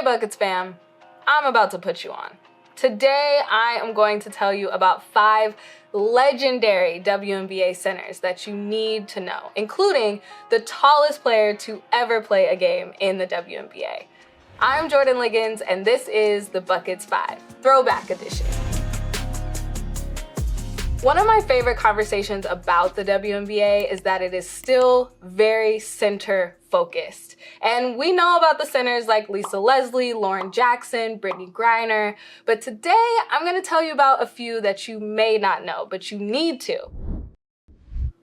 Hey Buckets fam, I'm about to put you on. Today I am going to tell you about 5 legendary WNBA centers that you need to know, including the tallest player to ever play a game in the WNBA. I'm Jordan Ligons and this is the Buckets 5, Throwback Edition. One of my favorite conversations about the WNBA is that it is still very center focused. And we know about the centers like Lisa Leslie, Lauren Jackson, Brittney Griner, but today I'm going to tell you about a few that you may not know, but you need to.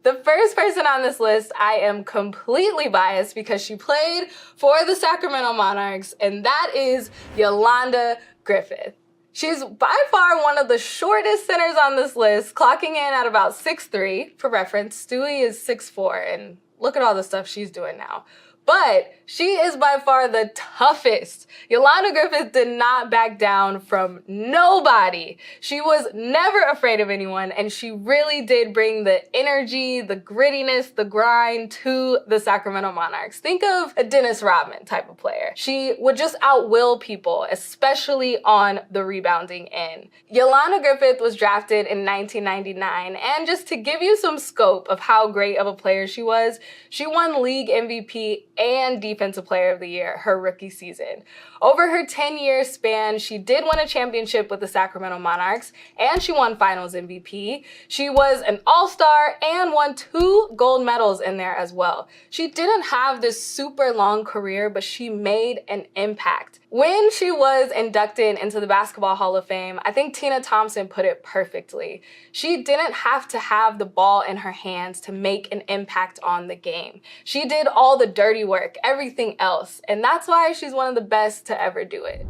The first person on this list, I am completely biased because she played for the Sacramento Monarchs, and that is Yolanda Griffith. She's by far one of the shortest centers on this list, clocking in at about 6'3". For reference, Stewie is 6'4", and look at all the stuff she's doing now. But she is by far the toughest. Yolanda Griffith did not back down from nobody. She was never afraid of anyone, and she really did bring the energy, the grittiness, the grind to the Sacramento Monarchs. Think of a Dennis Rodman type of player. She would just outwill people, especially on the rebounding end. Yolanda Griffith was drafted in 1999, and just to give you some scope of how great of a player she was, she won league MVP and Defensive Player of the Year her rookie season. Over her 10-year span, she did win a championship with the Sacramento Monarchs, and she won Finals MVP. She was an All-Star and won 2 gold medals in there as well. She didn't have this super long career, but she made an impact. When she was inducted into the Basketball Hall of Fame, I think Tina Thompson put it perfectly. She didn't have to have the ball in her hands to make an impact on the game. She did all the dirty work, everything else, and that's why she's one of the best to ever do it.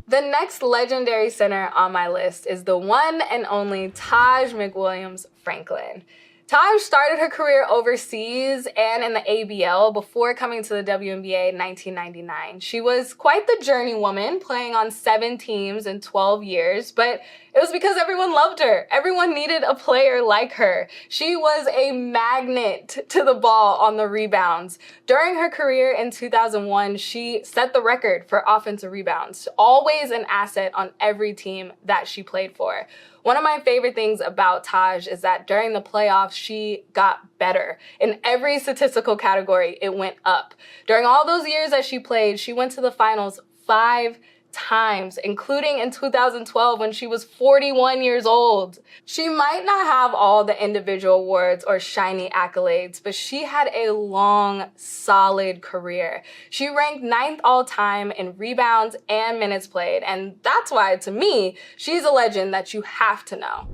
The next legendary center on my list is the one and only Taj Williams Franklin. Taj started her career overseas and in the ABL before coming to the WNBA in 1999. She was quite the journeywoman, playing on 7 teams in 12 years, but it was because everyone loved her. Everyone needed a player like her. She was a magnet to the ball on the rebounds. During her career in 2001, she set the record for offensive rebounds, always an asset on every team that she played for. One of my favorite things about Taj is that during the playoffs, she got better. In every statistical category, it went up. During all those years that she played, she went to the finals 5 times, including in 2012 when she was 41 years old. She might not have all the individual awards or shiny accolades, but she had a long, solid career. She ranked 9th all-time in rebounds and minutes played, and that's why, to me, she's a legend that you have to know.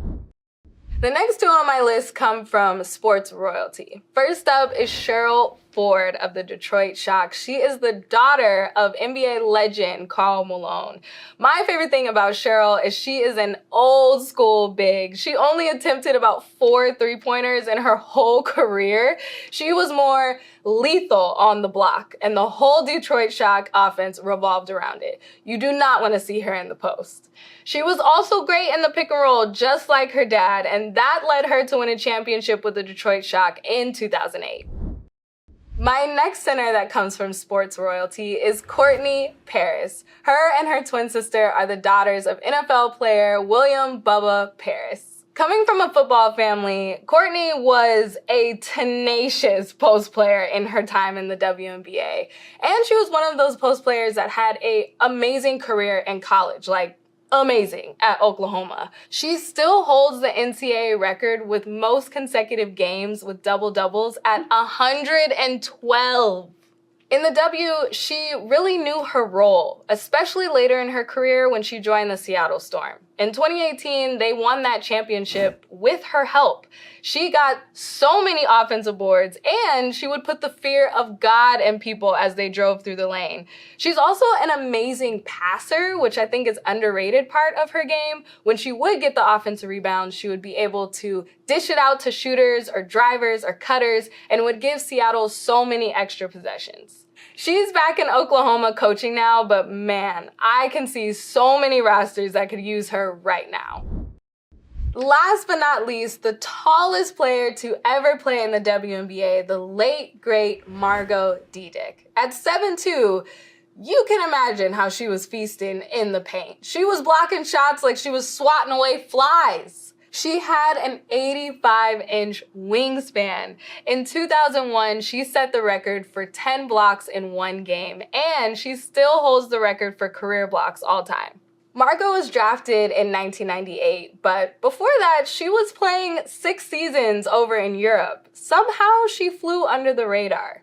The next 2 on my list come from sports royalty. First up is Cheryl Ford of the Detroit Shock. She is the daughter of NBA legend Karl Malone. My favorite thing about Cheryl is she is an old school big. She only attempted about 4 3-pointers in her whole career. She was more lethal on the block, and the whole Detroit Shock offense revolved around it. You do not want to see her in the post. She was also great in the pick and roll, just like her dad, and that led her to win a championship with the Detroit Shock in 2008. My next center that comes from sports royalty is Courtney Paris. Her and her twin sister are the daughters of NFL player William Bubba Paris. Coming from a football family, Courtney was a tenacious post player in her time in the WNBA. And she was one of those post players that had an amazing career in college, like amazing, at Oklahoma. She still holds the NCAA record with most consecutive games with double-doubles at 112. In the W, she really knew her role, especially later in her career when she joined the Seattle Storm. In 2018, they won that championship with her help. She got so many offensive boards, and she would put the fear of God in people as they drove through the lane. She's also an amazing passer, which I think is an underrated part of her game. When she would get the offensive rebounds, she would be able to dish it out to shooters or drivers or cutters, and would give Seattle so many extra possessions. She's back in Oklahoma coaching now, but man, I can see so many rosters that could use her right now. Last but not least, the tallest player to ever play in the WNBA, the late, great Margot Dick. At 7'2", You can imagine how she was feasting in the paint. She was blocking shots like she was swatting away flies. She had an 85-inch wingspan. In 2001, she set the record for 10 blocks in one game, and she still holds the record for career blocks all time. Margot was drafted in 1998, but before that, she was playing 6 seasons over in Europe. Somehow, she flew under the radar.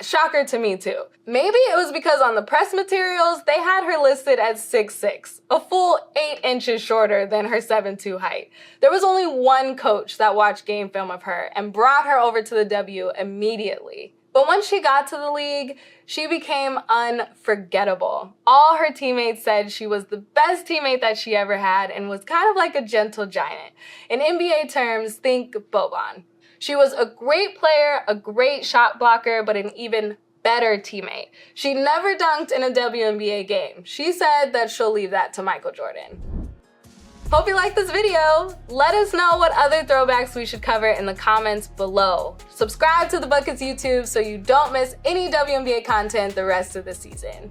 Shocker to me too. Maybe it was because on the press materials, they had her listed as 6'6", a full 8 inches shorter than her 7'2" height. There was only one coach that watched game film of her and brought her over to the W immediately. But once she got to the league, she became unforgettable. All her teammates said she was the best teammate that she ever had and was kind of like a gentle giant. In NBA terms, think Boban. She was a great player, a great shot blocker, but an even better teammate. She never dunked in a WNBA game. She said that she'll leave that to Michael Jordan. Hope you liked this video. Let us know what other throwbacks we should cover in the comments below. Subscribe to The Buckets YouTube so you don't miss any WNBA content the rest of the season.